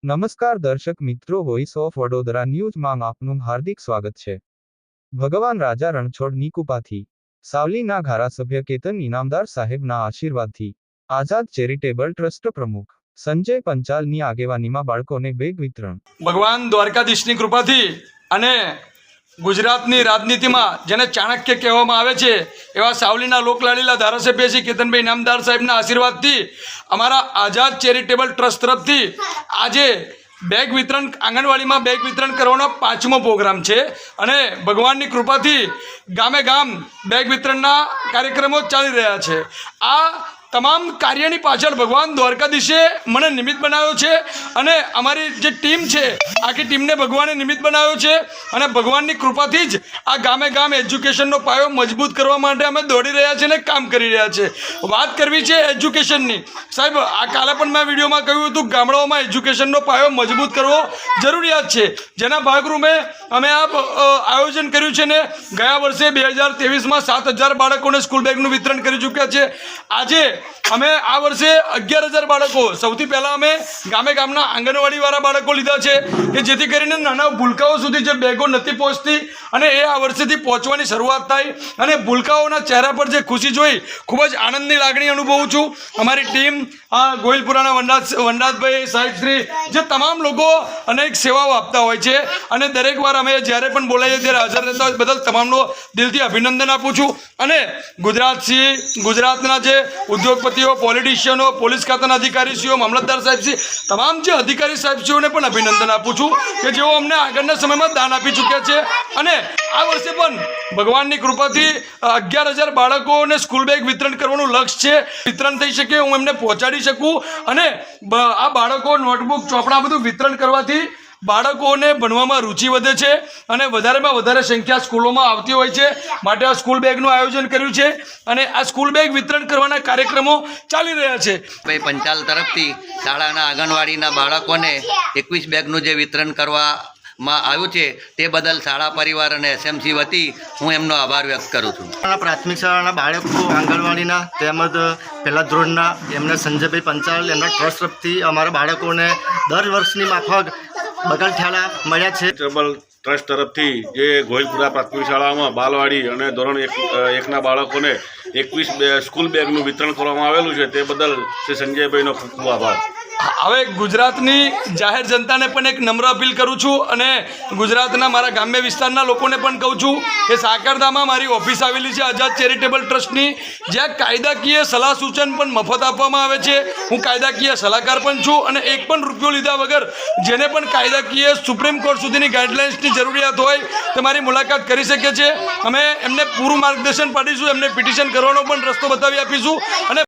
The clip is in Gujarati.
નમસ્કાર દર્શક મિત્રો, વોઇસ ઓફ વડોદરા ન્યૂઝમાં આપનું હાર્દિક સ્વાગત છે। ભગવાન રાજા રણછોડની કૃપાથી, સાવલીના ધારાસભ્ય કેતન ઇનામદાર સાહેબના આશીર્વાદથી, આઝાદ ચેરિટેબલ ટ્રસ્ટ પ્રમુખ સંજય પંચાલની આગેવાનીમાં બાળકોને બેગ વિતરણ। ભગવાન દ્વારકાધીશની કૃપાથી અને ગુજરાતની રાજનીતિમાં જેને ચાણક્ય કહેવામાં આવે છે એવા સાવલીના લોકલાડીલા ધારાસભ્ય શ્રી કેતનભાઈ ઇનામદાર સાહેબના આશીર્વાદથી અમારા આઝાદ ચેરિટેબલ ટ્રસ્ટ તરફથી આજે બેગ વિતરણ, આંગણવાડીમાં બેગ વિતરણ કરવાનો 5મો પ્રોગ્રામ છે અને ભગવાનની કૃપાથી ગામે ગામ બેગ વિતરણના કાર્યક્રમો ચાલી રહ્યા છે। આ તમામ કાર્યની પાછળ ભગવાન દ્વારકાધીશે મને નિમિત્ત બનાવ્યો છે અને અમારી જે ટીમ છે આખી ટીમને ભગવાને નિમિત્ત બનાવ્યો છે અને ભગવાનની કૃપાથી જ આ ગામે ગામ એજ્યુકેશનનો પાયો મજબૂત કરવા માટે અમે દોડી રહ્યા છીએ અને કામ કરી રહ્યા છે। વાત કરવી છે એજ્યુકેશનની। સાહેબ, આ કાલે પણ મેં વિડીયોમાં કહ્યું હતું, ગામડાઓમાં એજ્યુકેશનનો પાયો મજબૂત કરવો જરૂરિયાત છે, જેના ભાગરૂપે અમે આ આયોજન કર્યું છે ને ગયા વર્ષે 2023માં 7,000 બાળકોને સ્કૂલ બેગનું વિતરણ કરી ચૂક્યા છે। આજે અમે આ વર્ષે 11,000 બાળકો, સૌથી પહેલાં અમે ગામે ગામના આંગણવાડીવાળા બાળકો લીધા છે કે જેથી કરીને નાના ભૂલકાઓ સુધી જે બેગો નથી પહોંચતી અને એ આ વર્ષેથી પહોંચવાની શરૂઆત થાય અને ભૂલકાઓના ચહેરા પર જે ખુશી જોઈ ખૂબ જ આનંદની લાગણી અનુભવું છું। અમારી ટીમ, ગોહિલપુરાના વનરાજભાઈ સાહેબશ્રી, જે તમામ લોકો અનેક સેવાઓ આપતા હોય છે અને દરેક વાર અમે જ્યારે પણ બોલાવીએ ત્યારે હાજર રહેતા હોય બદલ તમામનો દિલથી અભિનંદન આપું છું અને ગુજરાતના જે ઉદ્યોગપતિઓ, પોલિટિશિયનો, પોલીસ ખાતાના અધિકારીશ્રીઓ, મામલતદાર સાહેબશ્રી, તમામ જે અધિકારી સાહેબશ્રીઓને પણ અભિનંદન આપું છું કે જેઓ અમને આગળના સમયમાં દાન આપી ચૂક્યા છે અને આ વર્ષે પણ ભગવાનની કૃપાથી 11,000 બાળકોને સ્કૂલ બેગ વિતરણ કરવાનું લક્ષ્ય છે। વિતરણ થઈ શકે, હું એમને પહોંચાડી શકું અને આ બાળકો નોટબુક, ચોપડા બધું વિતરણ કરવાથી બાળકોને ભણવામાં રુચિ વધે છે અને વધારેમાં વધારે સંખ્યા સ્કૂલોમાં આવતી હોય છે, માટે આ સ્કૂલ બેગનું આયોજન કર્યું છે અને આ સ્કૂલ બેગ વિતરણ કરવાના કાર્યક્રમો ચાલી રહ્યા છે। ભાઈ પંચાલ તરફથી શાળાના આંગણવાડીના બાળકોને 21 બેગનું જે વિતરણ કરવામાં આવ્યું છે તે બદલ શાળા પરિવાર અને એસએમસી વતી હું એમનો આભાર વ્યક્ત કરું છું। પ્રાથમિક શાળાના બાળકો, આંગણવાડીના તેમજ પહેલા ધોરણના એમને સંજયભાઈ પંચાલ એમના ટ્રસ્ટ તરફથી અમારા બાળકોને દર વર્ષની માફક બગલ ઠેલા મળ્યા છે। ચેરિટેબલ ટ્રસ્ટ તરફથી જે ગોહિલપુરા પ્રાથમિક શાળામાં બાલવાડી અને ધોરણ 1ના બાળકોને 21 સ્કૂલ બેગનું વિતરણ કરવામાં આવેલું છે તે બદલ શ્રી સંજયભાઈનો ખૂબ ખૂબ આભાર। હવે ગુજરાતની જાહેર જનતાને પણ એક નમ્ર અપીલ કરું છું અને ગુજરાતના મારા ગ્રામ્ય વિસ્તારના લોકોને પણ કહું છું કે સાકરદામાં મારી ઓફિસ આવેલી છે આઝાદ ચેરિટેબલ ટ્રસ્ટની, જ્યાં કાયદાકીય સલાહ સૂચન પણ મફત આપવામાં આવે છે। હું કાયદાકીય સલાહકાર પણ છું અને એક પણ રૂપિયો લીધા વગર જેને પણ કાયદાકીય સુપ્રીમ કોર્ટ સુધીની ગાઈડલાઇન્સની જરૂરિયાત હોય તે મારી મુલાકાત કરી શકે છે। અમે એમને પૂરું માર્ગદર્શન પાડીશું, એમને પિટિશન કરવાનો પણ રસ્તો બતાવી આપીશું અને